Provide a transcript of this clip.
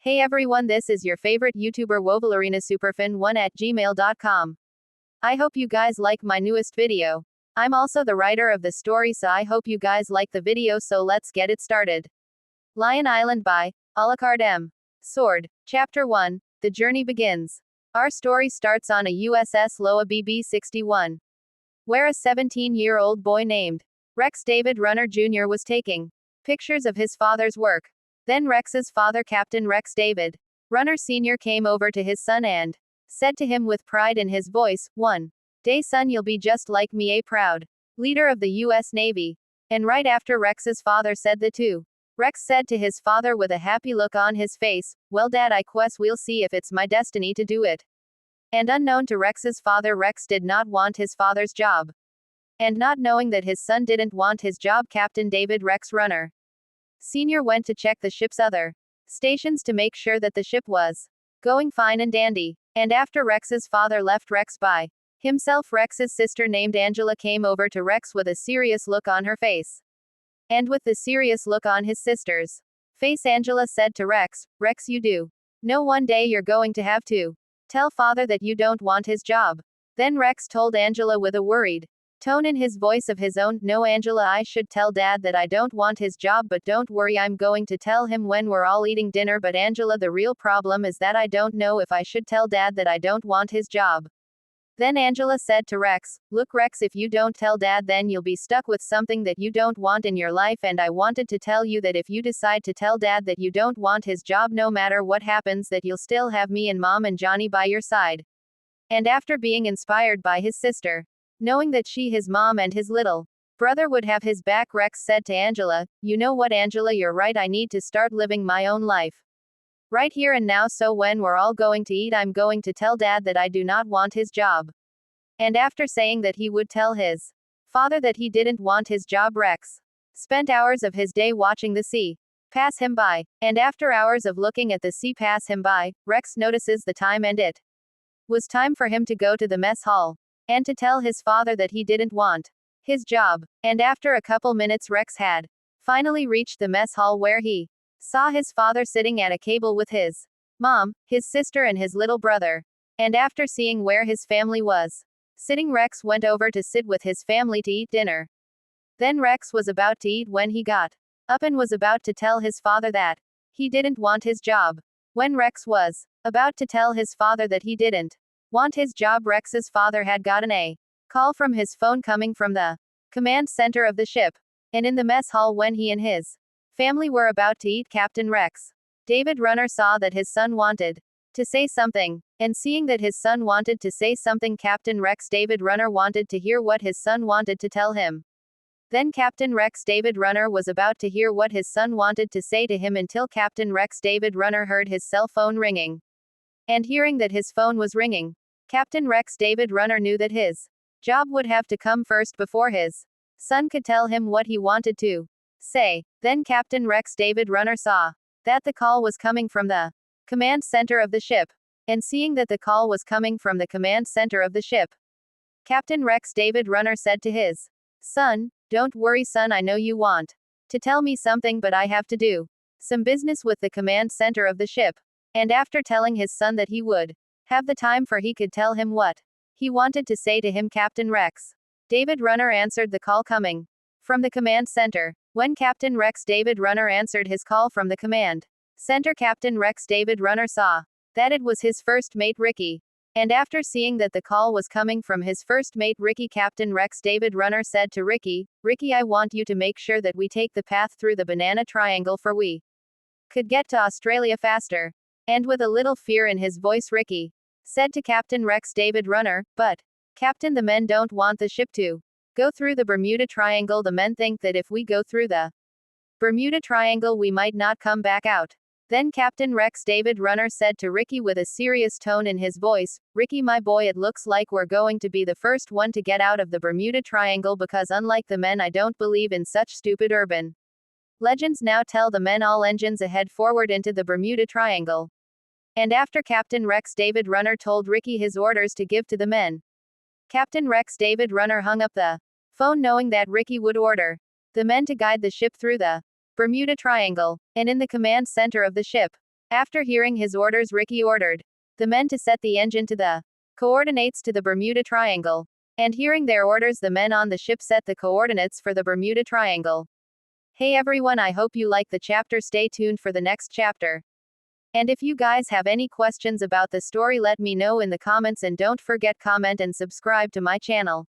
Hey everyone, this is your favorite YouTuber WovelarinaSuperfan1 at gmail.com. I hope you guys like my newest video. I'm also the writer of the story, so I hope you guys like the video, so let's get it started. Lion Island by Alucard M. Sword. Chapter 1. The journey begins. Our story starts on a USS Loa BB-61, where a 17-year-old boy named Rex David Runner Jr. was taking pictures of his father's work. Then Rex's father, Captain Rex David Runner Sr., came over to his son and said to him with pride in his voice, "One day, son, you'll be just like me, a proud leader of the U.S. Navy." And right after Rex's father said the two, Rex said to his father with a happy look on his face, "Well, Dad, I guess we'll see if it's my destiny to do it." And unknown to Rex's father, Rex did not want his father's job. And not knowing that his son didn't want his job, Captain David Rex Runner Sr. went to check the ship's other stations to make sure that the ship was going fine and dandy. And after Rex's father left Rex by himself, Rex's sister named Angela came over to Rex with a serious look on her face. And with the serious look on his sister's face, Angela said to Rex, "Rex, you do know one day you're going to have to tell father that you don't want his job." Then Rex told Angela with a worried tone in his voice of his own, "No, Angela, I should tell Dad that I don't want his job, but don't worry, I'm going to tell him when we're all eating dinner. But Angela, the real problem is that I don't know if I should tell Dad that I don't want his job." Then Angela said to Rex, "Look, Rex, if you don't tell Dad, then you'll be stuck with something that you don't want in your life, and I wanted to tell you that if you decide to tell Dad that you don't want his job, no matter what happens, that you'll still have me and Mom and Johnny by your side." And after being inspired by his sister, knowing that she, his mom, and his little brother would have his back, Rex said to Angela, "You know what, Angela, you're right, I need to start living my own life right here and now, so when we're all going to eat, I'm going to tell Dad that I do not want his job." And after saying that he would tell his father that he didn't want his job, Rex spent hours of his day watching the sea pass him by. And after hours of looking at the sea pass him by, Rex notices the time, and it was time for him to go to the mess hall and to tell his father that he didn't want his job. And after a couple minutes, Rex had finally reached the mess hall, where he saw his father sitting at a table with his mom, his sister, and his little brother. And after seeing where his family was sitting, Rex went over to sit with his family to eat dinner. Then Rex was about to eat when he got up and was about to tell his father that he didn't want his job. When Rex was about to tell his father that he didn't want his job, Rex's father had gotten a call from his phone coming from the command center of the ship. And in the mess hall, when he and his family were about to eat, Captain Rex David Runner saw that his son wanted to say something. And seeing that his son wanted to say something, Captain Rex David Runner wanted to hear what his son wanted to tell him. Then Captain Rex David Runner was about to hear what his son wanted to say to him, until Captain Rex David Runner heard his cell phone ringing. And hearing that his phone was ringing, Captain Rex David Runner knew that his job would have to come first before his son could tell him what he wanted to say. Then Captain Rex David Runner saw that the call was coming from the command center of the ship. And seeing that the call was coming from the command center of the ship, Captain Rex David Runner said to his son, "Don't worry, son, I know you want to tell me something, but I have to do some business with the command center of the ship." And after telling his son that he would have the time for he could tell him what he wanted to say to him, Captain Rex David Runner answered the call coming from the command center. When Captain Rex David Runner answered his call from the command center, Captain Rex David Runner saw that it was his first mate, Ricky. And after seeing that the call was coming from his first mate, Ricky, Captain Rex David Runner said to Ricky, "Ricky, I want you to make sure that we take the path through the Banana Triangle, for we could get to Australia faster." And with a little fear in his voice, Ricky said to Captain Rex David Runner, "But, Captain, the men don't want the ship to go through the Bermuda Triangle. The men think that if we go through the Bermuda Triangle, we might not come back out." Then Captain Rex David Runner said to Ricky with a serious tone in his voice, "Ricky, my boy, it looks like we're going to be the first one to get out of the Bermuda Triangle, because unlike the men, I don't believe in such stupid urban legends. Now tell the men all engines ahead, forward into the Bermuda Triangle." And after Captain Rex David Runner told Ricky his orders to give to the men, Captain Rex David Runner hung up the phone, knowing that Ricky would order the men to guide the ship through the Bermuda Triangle. And in the command center of the ship, After hearing his orders, Ricky ordered the men to set the engine to the coordinates to the Bermuda Triangle. And hearing their orders, the men on the ship set the coordinates for the Bermuda Triangle. Hey everyone, I hope you like the chapter. Stay tuned for the next chapter. And if you guys have any questions about the story, let me know in the comments, and don't forget comment and subscribe to my channel.